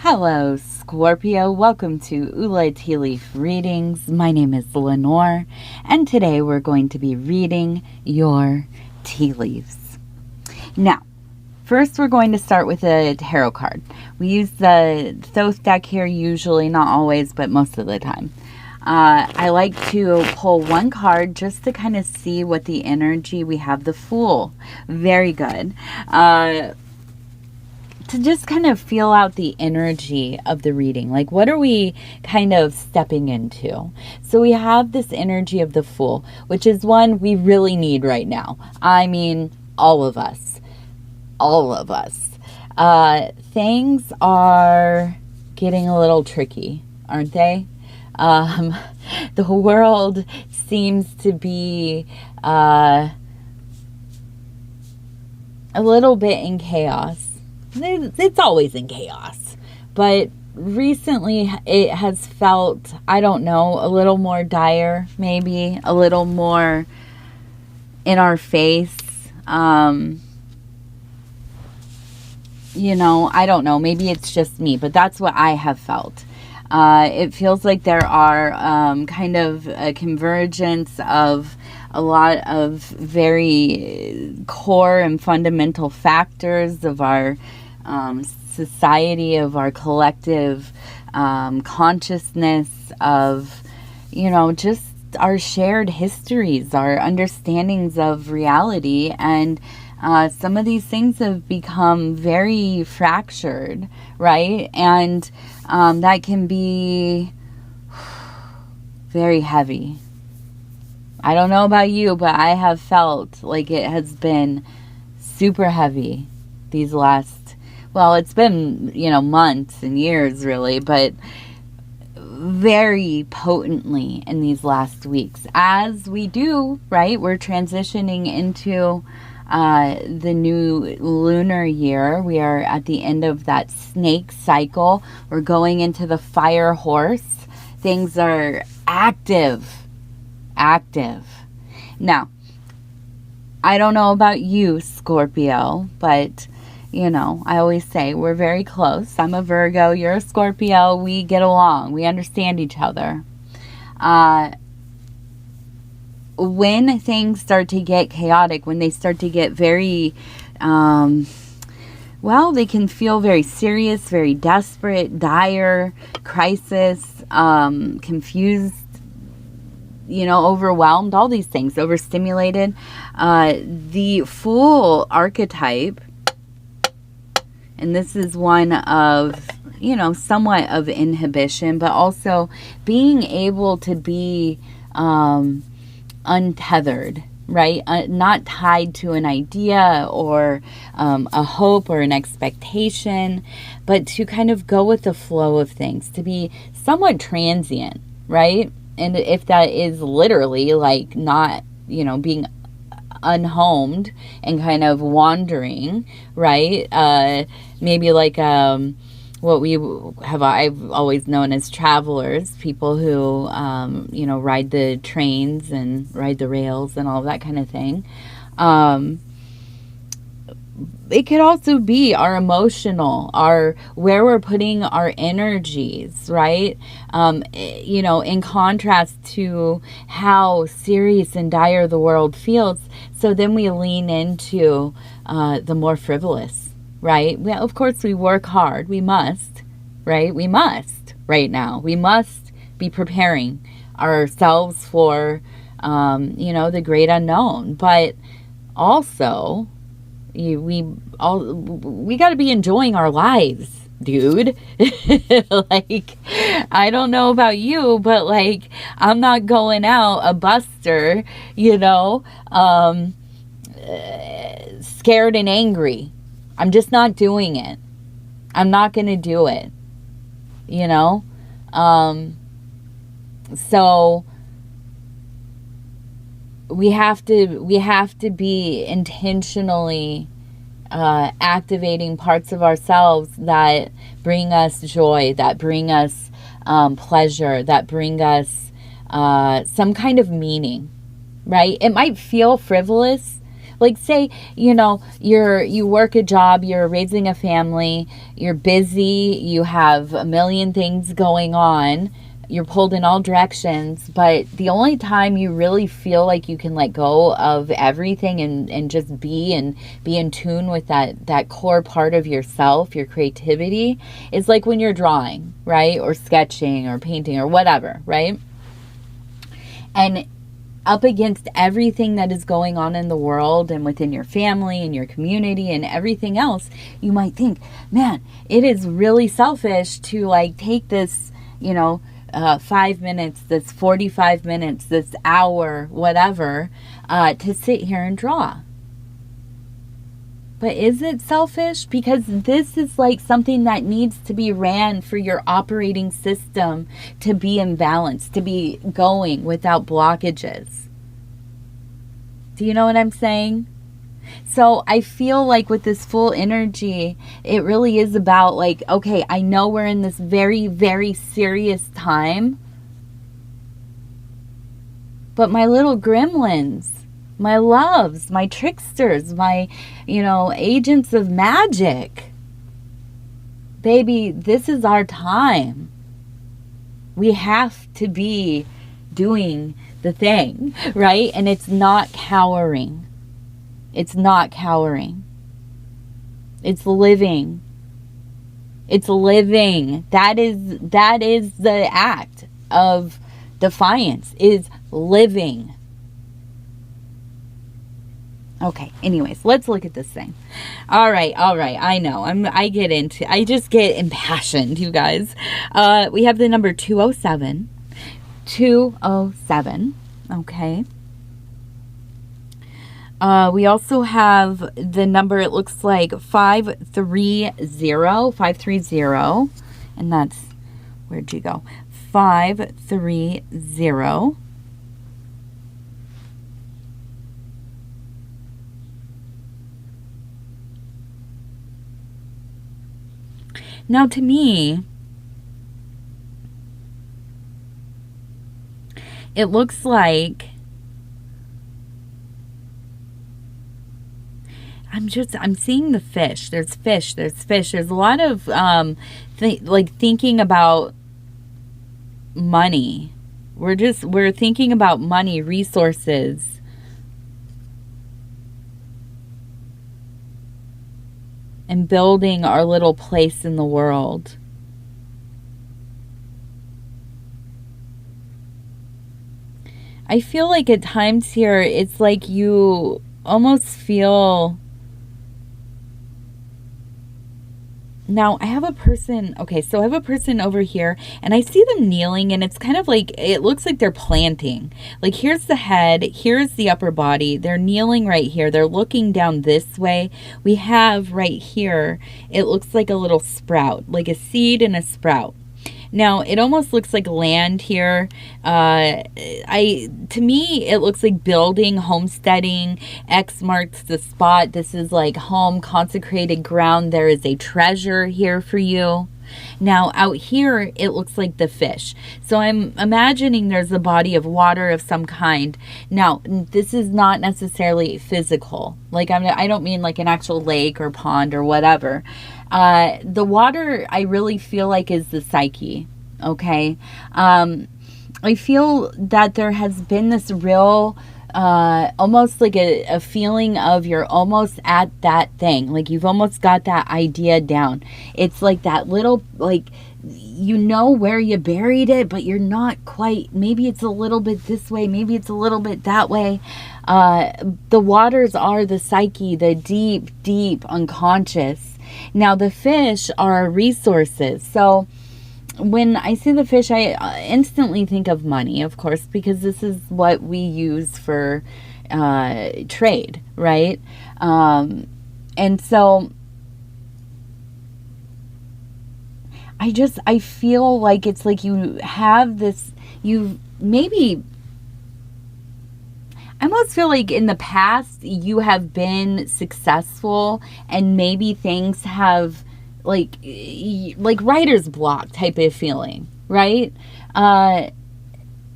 Hello, Scorpio. Welcome to Ula Tea Leaf Readings. My name is Lenor, and today we're going to be reading your tea leaves. Now, first we're going to start with a tarot card. We use the Thoth deck here usually, not always, but most of the time. I like to pull one card just to kind of see what the energy. We have the Fool. Very good. To just kind of feel out the energy of the reading. Like, what are we kind of stepping into? So we have this energy of the Fool, which is one we really need right now. I mean, all of us. All of us. Things are getting a little tricky, aren't they? The world seems to be a little bit in chaos. It's always in chaos, but recently it has felt, I don't know, a little more dire, maybe a little more in our face. I don't know, maybe it's just me, but that's what I have felt. It feels like there are kind of a convergence of a lot of very core and fundamental factors of our society, of our collective consciousness, of, just our shared histories, our understandings of reality. And some of these things have become very fractured, right? And that can be very heavy. I don't know about you, but I have felt like it has been super heavy these last, well, it's been, months and years really, but very potently in these last weeks. As we do, right, we're transitioning into the new lunar year. We are at the end of that snake cycle. We're going into the fire horse. Things are active. Now, I don't know about you, Scorpio, but I always say we're very close. I'm a Virgo, you're a Scorpio. We get along. We understand each other. When things start to get chaotic, when they start to get very, they can feel very serious, very desperate, dire, crisis, confused, overwhelmed, all these things, overstimulated. The Fool archetype, and this is one of, somewhat of inhibition, but also being able to be untethered, right? Not tied to an idea or a hope or an expectation, but to kind of go with the flow of things, to be somewhat transient, right? And if that is literally like not, being unhomed and kind of wandering, right? Maybe like what I've always known as travelers, people who, ride the trains and ride the rails and all that kind of thing. It could also be our emotional, where we're putting our energies, right? In contrast to how serious and dire the world feels. So then we lean into the more frivolous, right? Well, of course, we work hard. We must, right? We must right now. We must be preparing ourselves for, the great unknown. But also, we got to be enjoying our lives, dude. Like, I don't know about you, but like, I'm not going out a buster, scared and angry. I'm just not doing it. I'm not going to do it, so we have to be intentionally activating parts of ourselves that bring us joy, that bring us pleasure, that bring us some kind of meaning, right? It might feel frivolous. Like say, you work a job, you're raising a family, you're busy, you have a million things going on, you're pulled in all directions, but the only time you really feel like you can let go of everything and just be in tune with that core part of yourself, your creativity, is like when you're drawing, right? Or sketching or painting or whatever, right? And up against everything that is going on in the world and within your family and your community and everything else, you might think, man, it is really selfish to like take this, 5 minutes, this 45 minutes, this hour, whatever, to sit here and draw. But is it selfish? Because this is like something that needs to be ran for your operating system to be in balance, to be going without blockages. Do you know what I'm saying? So I feel like with this full energy, it really is about like, okay, I know we're in this very, very serious time, but my little gremlins, my loves, my tricksters, my, agents of magic, baby, this is our time. We have to be doing the thing, right? And it's not cowering. It's not cowering. It's living. It's living. That is the act of defiance, is living. Okay, anyways, let's look at this thing. All right. I know. I just get impassioned, you guys. We have the number 207. 207. Okay. We also have the number, it looks like 530, and that's, where'd you go? 530. Now, to me, it looks like I'm seeing the fish. There's fish. There's a lot of thinking about money. We're thinking about money, resources. And building our little place in the world. I feel like at times here, it's like you almost feel... Now, I have a person over here, and I see them kneeling, and it's kind of like, it looks like they're planting. Like, here's the head, here's the upper body, they're kneeling right here, they're looking down this way. We have right here, it looks like a little sprout, like a seed and a sprout. Now, it almost looks like land here. To me, it looks like building, homesteading. X marks the spot. This is like home, consecrated ground. There is a treasure here for you. Now, out here, it looks like the fish. So I'm imagining there's a body of water of some kind. Now, this is not necessarily physical. Like, I don't mean like an actual lake or pond or whatever. The water, I really feel like, is the psyche, okay? I feel that there has been this real, almost like a feeling of you're almost at that thing. Like, you've almost got that idea down. It's like that little, like, you know where you buried it, but you're not quite. Maybe it's a little bit this way. Maybe it's a little bit that way. The waters are the psyche, the deep, deep unconscious. Now, the fish are resources. So when I see the fish, I instantly think of money, of course, because this is what we use for trade, right? And so I feel like it's like you have this, I almost feel like in the past you have been successful and maybe things have like writer's block type of feeling, right? And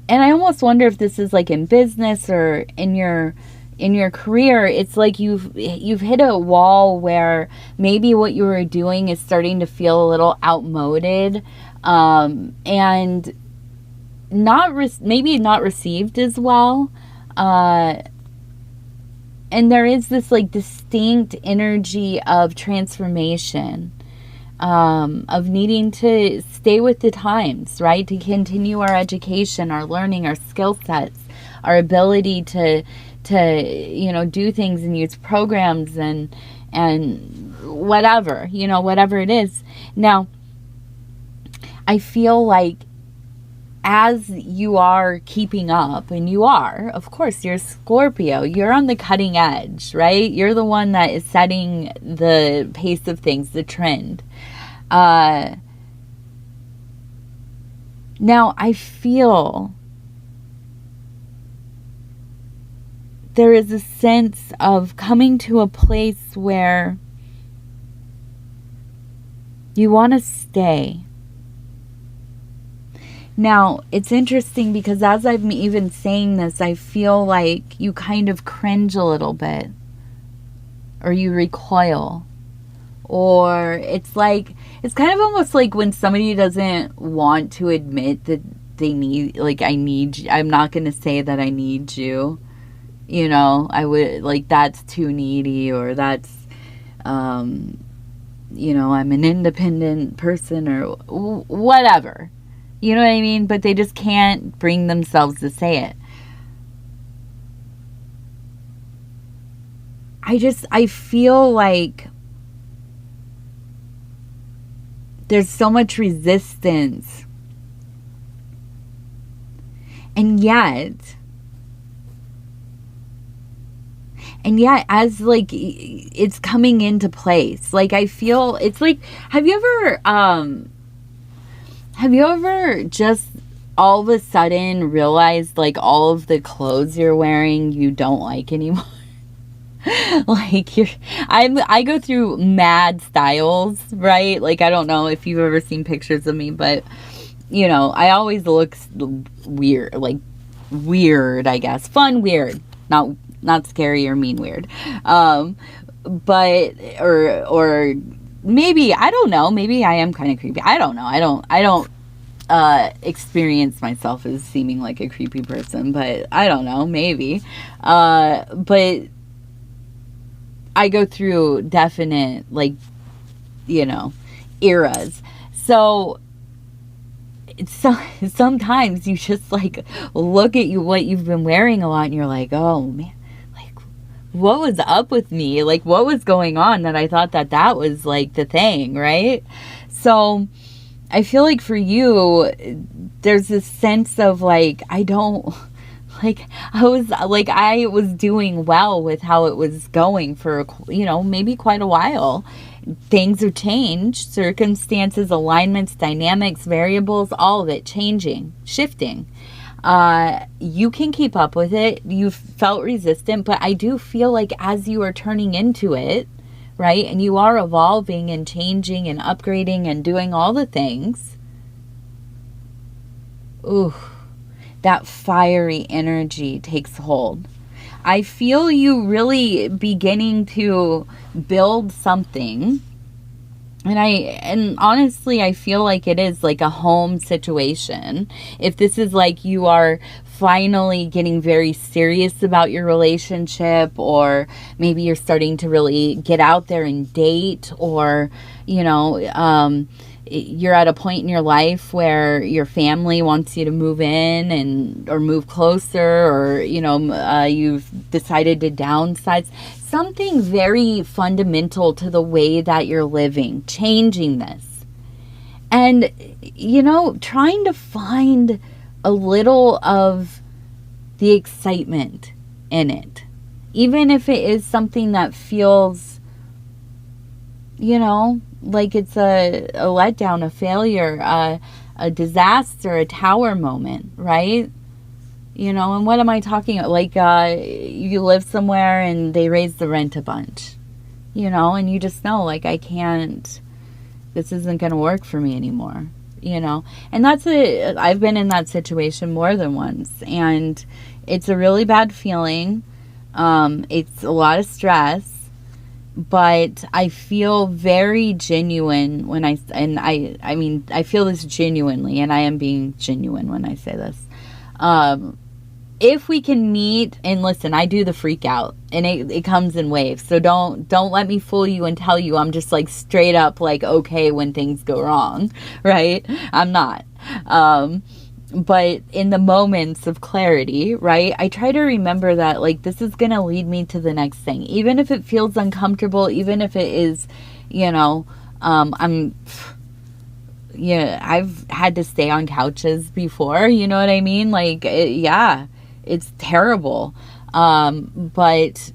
I almost wonder if this is like in business or in your in your career, it's like you've hit a wall where maybe what you were doing is starting to feel a little outmoded, and maybe not received as well. And there is this like distinct energy of transformation, of needing to stay with the times, right? To continue our education, our learning, our skill sets, our ability to do things and use programs and whatever, whatever it is. Now, I feel like as you are keeping up, and you are, of course, you're Scorpio, you're on the cutting edge, right? You're the one that is setting the pace of things, the trend. Now, I feel there is a sense of coming to a place where you want to stay. Now, it's interesting because as I'm even saying this, I feel like you kind of cringe a little bit, or you recoil, or it's kind of almost like when somebody doesn't want to admit that they need, like, I need you. I'm not going to say that I need you. I would, like, that's too needy, or that's, I'm an independent person, or whatever. You know what I mean? But they just can't bring themselves to say it. I feel like there's so much resistance. And yet, as like it's coming into place, like I feel it's like, have you ever just all of a sudden realized like all of the clothes you're wearing you don't like anymore? Like I go through mad styles, right? Like, I don't know if you've ever seen pictures of me, but I always look weird, like weird, I guess. Fun weird, not scary or mean weird. But or maybe, I don't know, maybe I am kind of creepy. I don't know. I don't experience myself as seeming like a creepy person, but I don't know, maybe. But I go through definite, like, eras. So sometimes you just like look at what you've been wearing a lot and you're like, oh man, what was up with me? Like, what was going on that I thought that was like the thing, right? So I feel like for you, there's this sense of like, I was doing well with how it was going for, maybe quite a while. Things have changed, circumstances, alignments, dynamics, variables, all of it changing, shifting. You can keep up with it. You felt resistant, but I do feel like as you are turning into it, right, and you are evolving and changing and upgrading and doing all the things, that fiery energy takes hold. I feel you really beginning to build something. And honestly, I feel like it is like a home situation. If this is like you are finally getting very serious about your relationship, or maybe you're starting to really get out there and date, or, you're at a point in your life where your family wants you to move in or move closer, or, you've decided to downsize. Something very fundamental to the way that you're living, changing this. And, trying to find a little of the excitement in it. Even if it is something that feels, like it's a letdown, a failure, a disaster, a tower moment, right? And what am I talking about? Like, you live somewhere and they raise the rent a bunch, and you just know, like, this isn't going to work for me anymore, and I've been in that situation more than once, and it's a really bad feeling. It's a lot of stress, but I feel very genuine when I mean, I feel this genuinely, and I am being genuine when I say this. If we can meet, and listen, I do the freak out, and it comes in waves. So don't let me fool you and tell you I'm just like straight up like okay when things go wrong, right? I'm not. But in the moments of clarity, right, I try to remember that, like, this is going to lead me to the next thing. Even if it feels uncomfortable, even if it is, you know, I've had to stay on couches before, you know what I mean? Like, it's terrible. But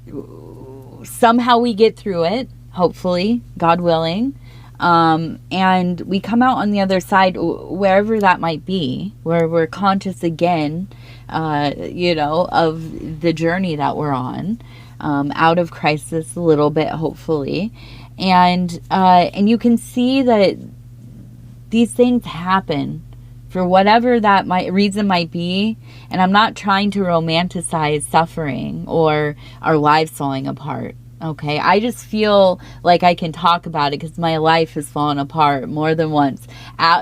somehow we get through it, hopefully, God willing. And we come out on the other side, wherever that might be, where we're conscious again, of the journey that we're on, out of crisis a little bit, hopefully. And you can see that these things happen for whatever that reason might be. And I'm not trying to romanticize suffering or our lives falling apart. Okay, I just feel like I can talk about it because my life has fallen apart more than once.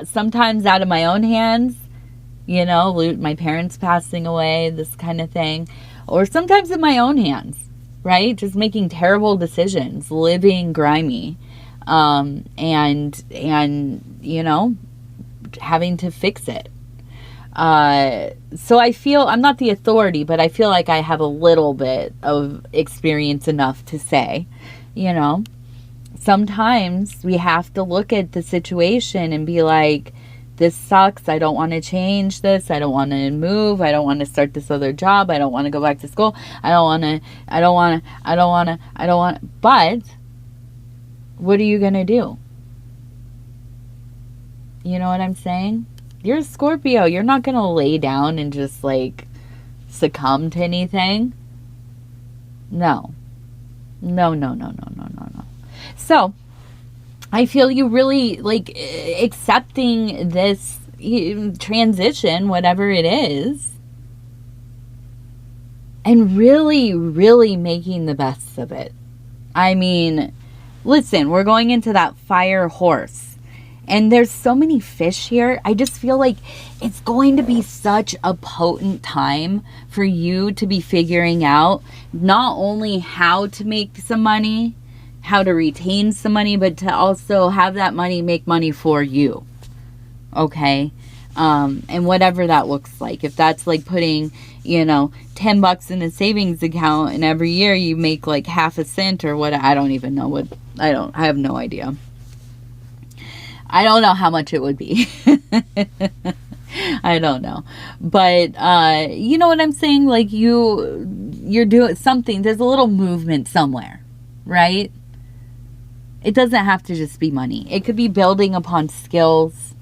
Sometimes out of my own hands, my parents passing away, this kind of thing. Or sometimes in my own hands, right? Just making terrible decisions, living grimy, and having to fix it. So I feel I'm not the authority, but I feel like I have a little bit of experience enough to say, sometimes we have to look at the situation and be like, this sucks. I don't want to change this. I don't want to move. I don't want to start this other job. I don't want to go back to school. But what are you going to do? You know what I'm saying? You're a Scorpio. You're not going to lay down and just, like, succumb to anything. No. No. So, I feel you really, like, accepting this transition, whatever it is, and really, really making the best of it. I mean, listen, we're going into that fire horse. And there's so many fish here. I just feel like it's going to be such a potent time for you to be figuring out not only how to make some money, how to retain some money, but to also have that money make money for you. Okay? And whatever that looks like. If that's like putting, $10 in a savings account and every year you make like half a cent or what, I don't even know I have no idea. I don't know how much it would be. I don't know. But, you know what I'm saying? Like, you're doing something. There's a little movement somewhere, right? It doesn't have to just be money. It could be building upon skills.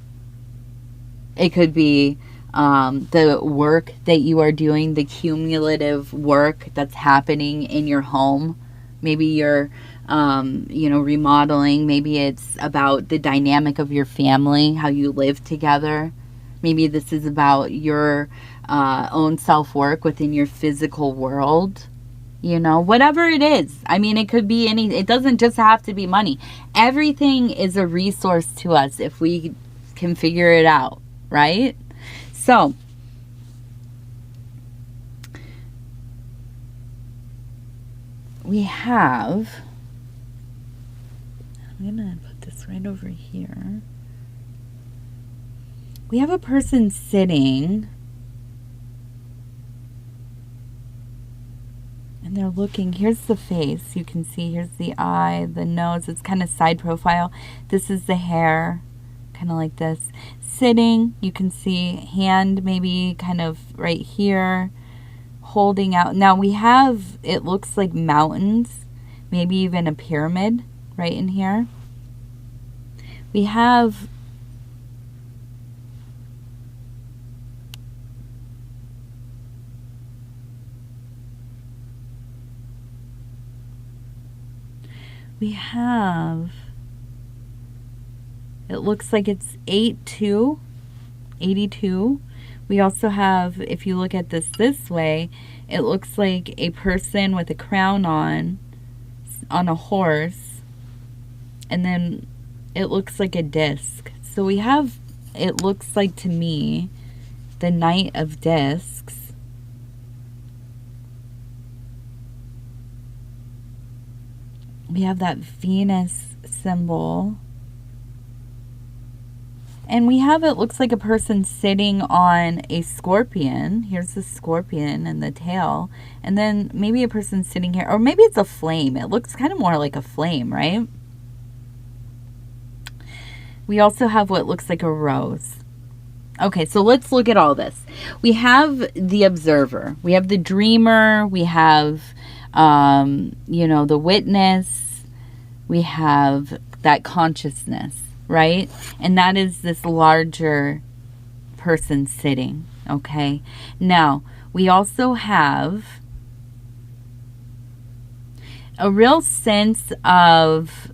It could be the work that you are doing, the cumulative work that's happening in your home. Maybe you're remodeling. Maybe it's about the dynamic of your family, how you live together. Maybe this is about your own self-work within your physical world. Whatever it is. I mean, it could be it doesn't just have to be money. Everything is a resource to us if we can figure it out, right? So, we have, I'm going to put this right over here. We have a person sitting and they're looking. Here's the face. You can see here's the eye, the nose. It's kind of side profile. This is the hair, kind of like this. Sitting, you can see hand maybe kind of right here, holding out. Now we have, it looks like mountains, maybe even a pyramid right in here. We have it looks like it's 82. We also have, if you look at this way, it looks like a person with a crown on a horse, and then it looks like a disc. So we have, it looks like to me, the Knight of Discs. We have that Venus symbol. And we have, it looks like a person sitting on a scorpion. Here's the scorpion and the tail. And then maybe a person sitting here. Or maybe it's a flame. It looks kind of more like a flame, right? We also have what looks like a rose. Okay, so let's look at all this. We have the observer. We have the dreamer. We have, you know, the witness. We have that consciousness. Right? And that is this larger person sitting. Okay? Now, we also have a real sense of,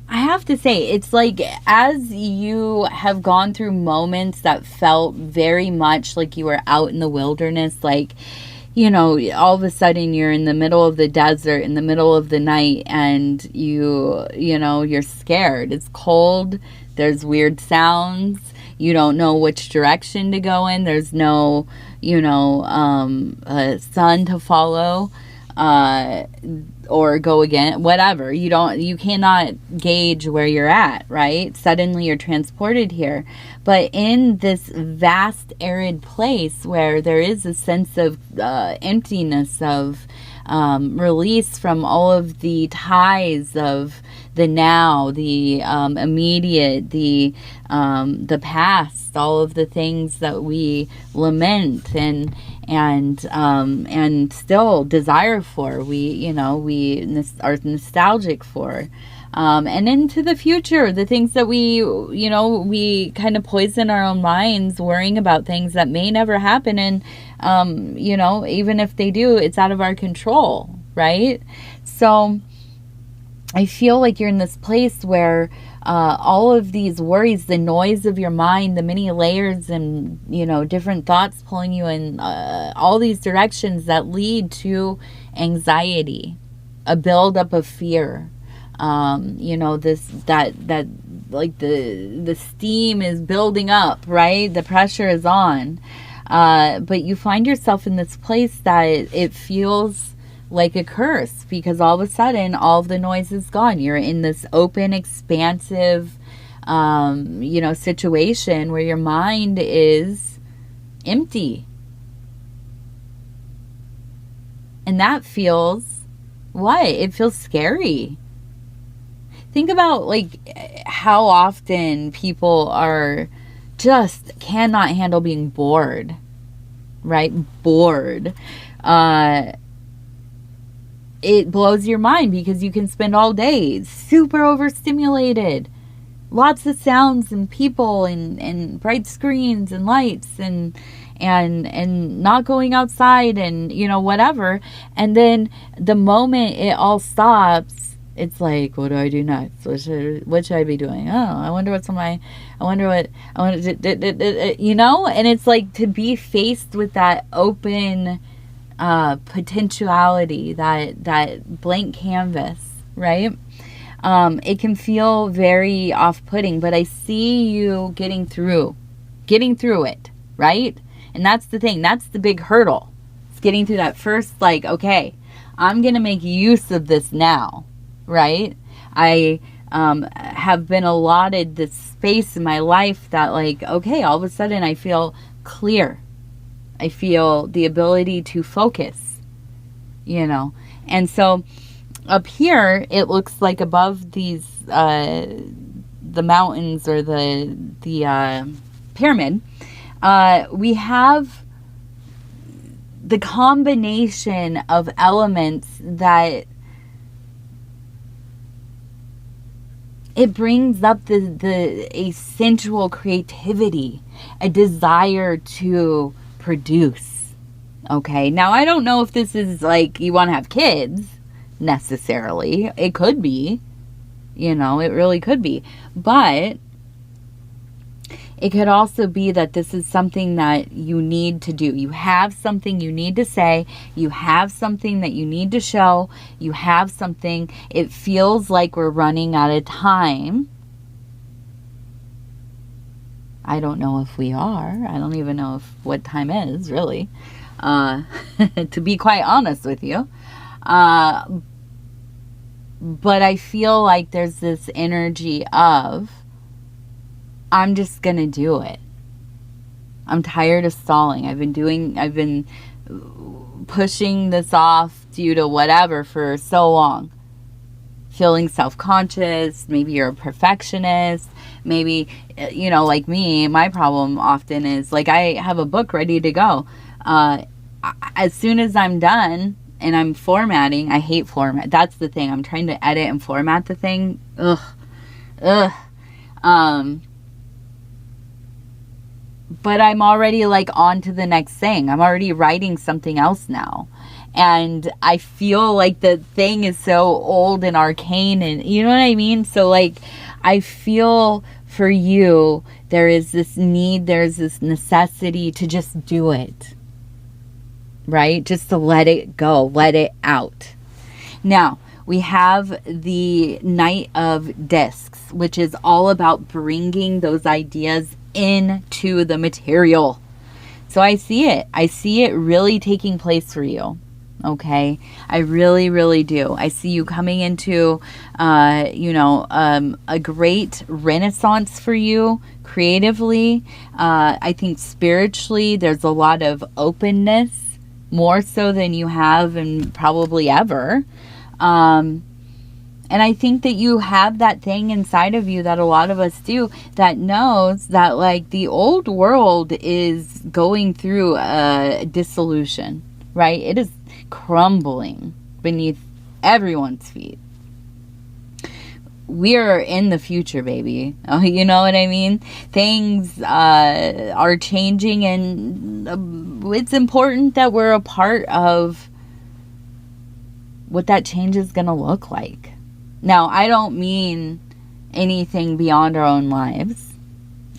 I have to say, it's like as you have gone through moments that felt very much like you were out in the wilderness, like, you know, all of a sudden you're in the middle of the desert, in the middle of the night, and you know, you're scared. It's cold. There's weird sounds. You don't know which direction to go in. There's no, you know, sun to follow, or go again, whatever. You cannot gauge where you're at, right? Suddenly you're transported here. But in this vast arid place where there is a sense of emptiness, of release from all of the ties of the now, the immediate, the past, all of the things that we lament and still desire for, we are nostalgic for. And into the future, the things that we kind of poison our own minds worrying about things that may never happen. And, even if they do, it's out of our control, right? So I feel like you're in this place where all of these worries, the noise of your mind, the many layers and, different thoughts pulling you in all these directions that lead to anxiety, a buildup of fear. The steam is building up, right? The pressure is on. But you find yourself in this place that it feels like a curse, because all of a sudden all of the noise is gone. You're in this open, expansive, situation where your mind is empty. And that feels what? It feels scary. Think about how often people are just cannot handle being bored, right? Bored. It blows your mind because you can spend all day super overstimulated. Lots of sounds and people and bright screens and lights and not going outside and, whatever. And then the moment it all stops, it's like, what do I do next? What should I be doing? Oh, I wonder what's on my, and it's like to be faced with that open potentiality, that blank canvas, right? It can feel very off-putting, but I see you getting through it, right? And that's the thing. That's the big hurdle. It's getting through that first, okay, I'm going to make use of this now, right? I have been allotted this space in my life that, okay, all of a sudden I feel clear. I feel the ability to focus, And so up here, it looks like above these, the mountains or the pyramid, we have the combination of elements that it brings up a sensual creativity, a desire to produce. Okay, now I don't know if this is you want to have kids necessarily. It could be, it really could be, but It could also be that this is something that you need to do. You have something you need to say. You have something that you need to show. You have something. It feels like we're running out of time. I don't know if we are. I don't even know what time is, really. To be quite honest with you. But I feel like there's this energy of, I'm just going to do it. I'm tired of stalling. I've been pushing this off due to whatever for so long. Feeling self-conscious. Maybe you're a perfectionist. Maybe, like me, my problem often is, like, I have a book ready to go. As soon as I'm done and I'm formatting, I hate format. That's the thing. I'm trying to edit and format the thing. Ugh. But I'm already, like, on to the next thing. I'm already writing something else now. And I feel like the thing is so old and arcane, and you know what I mean? So, like, I feel for you, there is this need, there's this necessity to just do it. Right? Just to let it go, let it out. Now, we have the Knight of Discs, which is all about bringing those ideas into the material. So I see it. I see it really taking place for you. Okay? I really, really do. I see you coming into, a great renaissance for you creatively. I think spiritually, there's a lot of openness, more so than you have and probably ever. And I think that you have that thing inside of you that a lot of us do, that knows that, like, the old world is going through a dissolution, right? It is crumbling beneath everyone's feet. We're in the future, baby. Oh, you know what I mean? Things are changing, and it's important that we're a part of what that change is going to look like. Now, I don't mean anything beyond our own lives.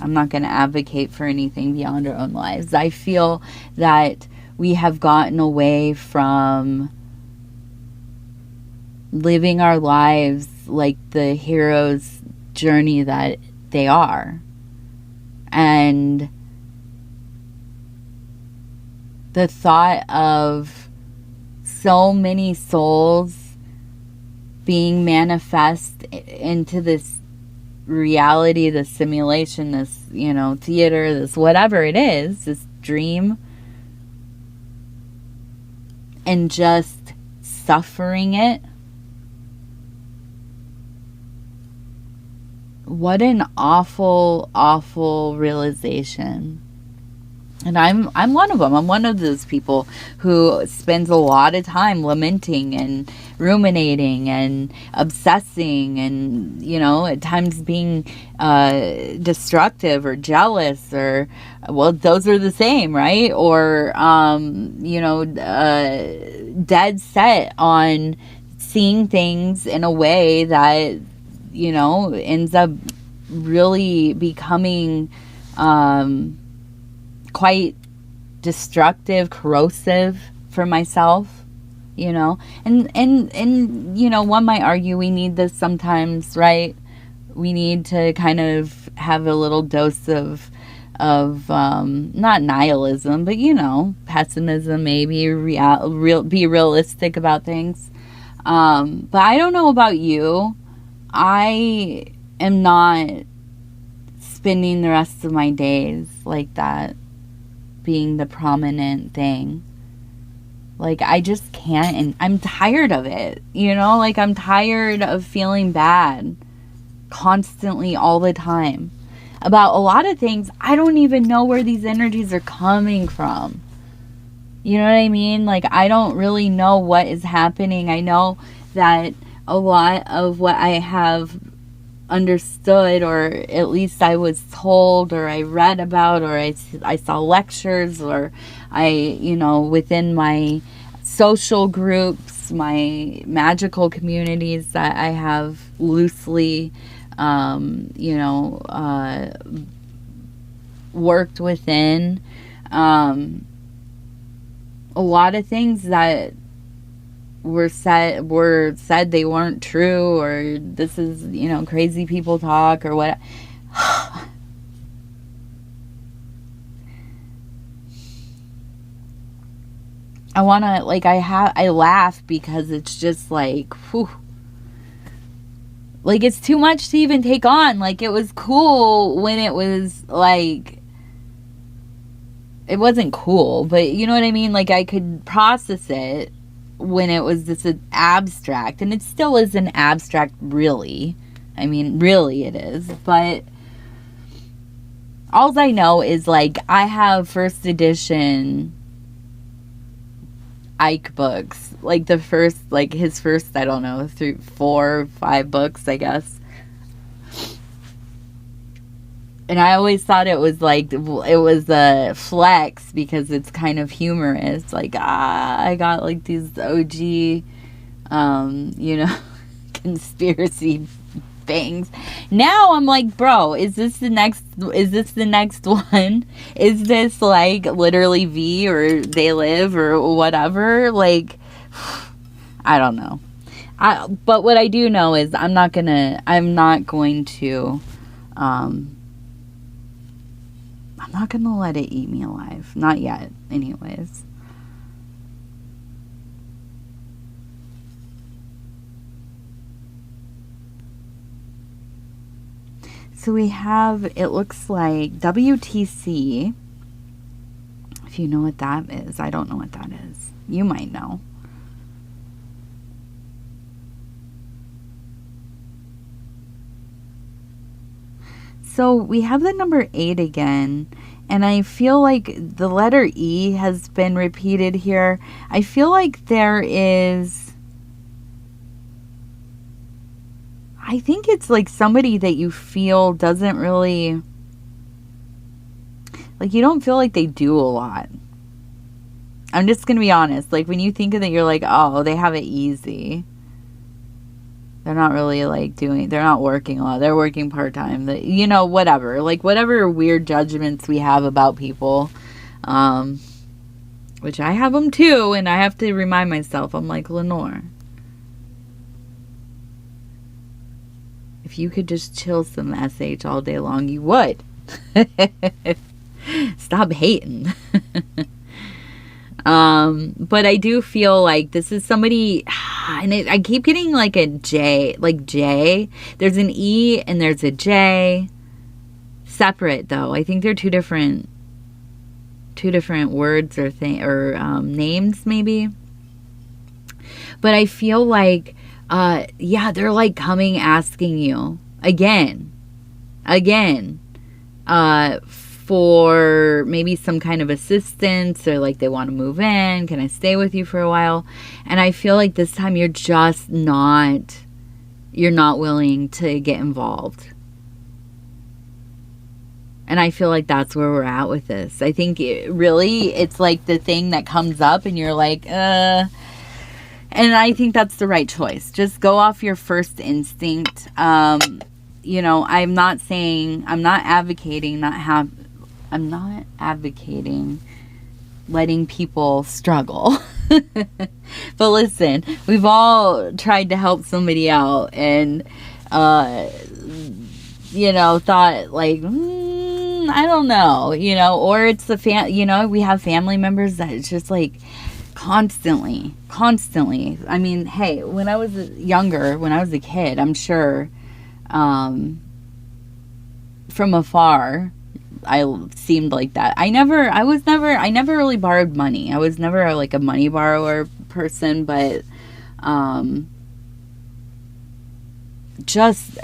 I'm not going to advocate for anything beyond our own lives. I feel that we have gotten away from living our lives like the hero's journey that they are. And the thought of so many souls being manifest into this reality, this simulation, this, theater, this whatever it is, this dream, and just suffering it. What an awful, awful realization. And I'm one of them. I'm one of those people who spends a lot of time lamenting and ruminating and obsessing and, at times being destructive or jealous, or, well, those are the same, right? Or, dead set on seeing things in a way that, ends up really becoming quite destructive, corrosive for myself, and one might argue we need this sometimes, right? We need to kind of have a little dose of not nihilism, but pessimism, maybe be realistic about things. But I don't know about you. I am not spending the rest of my days like that, being the prominent thing. Like, I just can't, and I'm tired of it, I'm tired of feeling bad constantly all the time about a lot of things. I don't even know where these energies are coming from. You know what I mean? Like, I don't really know what is happening. I know that a lot of what I have understood, or at least I was told, or I read about, or I saw lectures, or within my social groups, my magical communities that I have loosely, worked within. A lot of things that were said they weren't true, or this is, crazy people talk, or what. I want to, I laugh because it's just like, whew. Like, it's too much to even take on. Like, it was cool when it was, like, it wasn't cool, but you know what I mean? Like, I could process it when it was this abstract, and it still is an abstract, really. I mean, really it is, but all I know is, like, I have first edition Ike books, like the first, like his first, I don't know, 3, 4, 5 books, I guess. And I always thought it was like, it was a flex because it's kind of humorous. Like, I got like these OG, conspiracy things. Now I'm like, bro, is this the next one? Is this like literally V or They Live or whatever? Like, I don't know. But what I do know is I'm not going to I'm not going to let it eat me alive. Not yet, anyways. So we have, it looks like WTC. If you know what that is. I don't know what that is. You might know. So we have the number 8 again. And I feel like the letter E has been repeated here. I feel like there is, I think it's like somebody that you feel doesn't really, like, you don't feel like they do a lot. I'm just going to be honest. Like, when you think of it, you're like, oh, they have it easy. They're not really like they're not working a lot. They're working part-time. Whatever. Like, whatever weird judgments we have about people, which I have them too, and I have to remind myself, I'm like, Lenor, if you could just chill some SH all day long, you would. Stop hating. But I do feel like this is somebody, and I keep getting like a J, like J. There's an E and there's a J. Separate though. I think they're two different words or names maybe. But I feel like, they're like coming asking you again, for maybe some kind of assistance, or like they want to move in. Can I stay with you for a while? And I feel like this time you're not willing to get involved. And I feel like that's where we're at with this. I think it's like the thing that comes up and you're like, and I think that's the right choice. Just go off your first instinct. I'm not advocating letting people struggle. But listen, we've all tried to help somebody out and, thought like, I don't know, or it's we have family members that it's just like constantly. I mean, hey, when I was a kid, I'm sure, from afar, I seemed like that. I never really borrowed money. I was never like a money borrower person, but just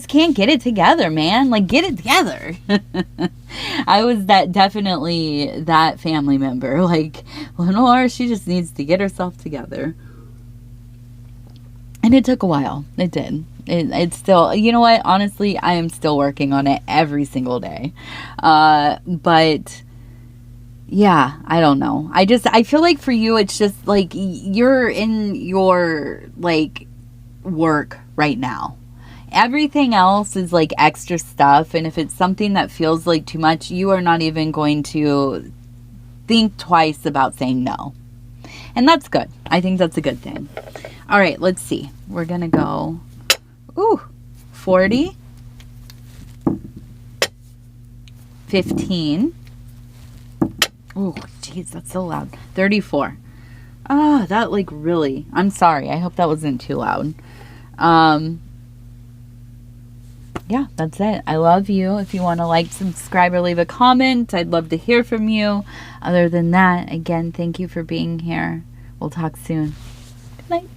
can't get it together, man. Like, get it together. I was definitely that family member. Like, Lenor, she just needs to get herself together. And it took a while. It did. It's still, you know what? Honestly, I am still working on it every single day. But yeah, I don't know. I feel like for you, it's just like you're in your like work right now. Everything else is like extra stuff. And if it's something that feels like too much, you are not even going to think twice about saying no. And that's good. I think that's a good thing. All right, let's see. We're going to go, 40, 15. Oh, geez, that's so loud. 34. Ah, that like really, I'm sorry. I hope that wasn't too loud. Yeah, that's it. I love you. If you want to like, subscribe, or leave a comment, I'd love to hear from you. Other than that, again, thank you for being here. We'll talk soon. Good night.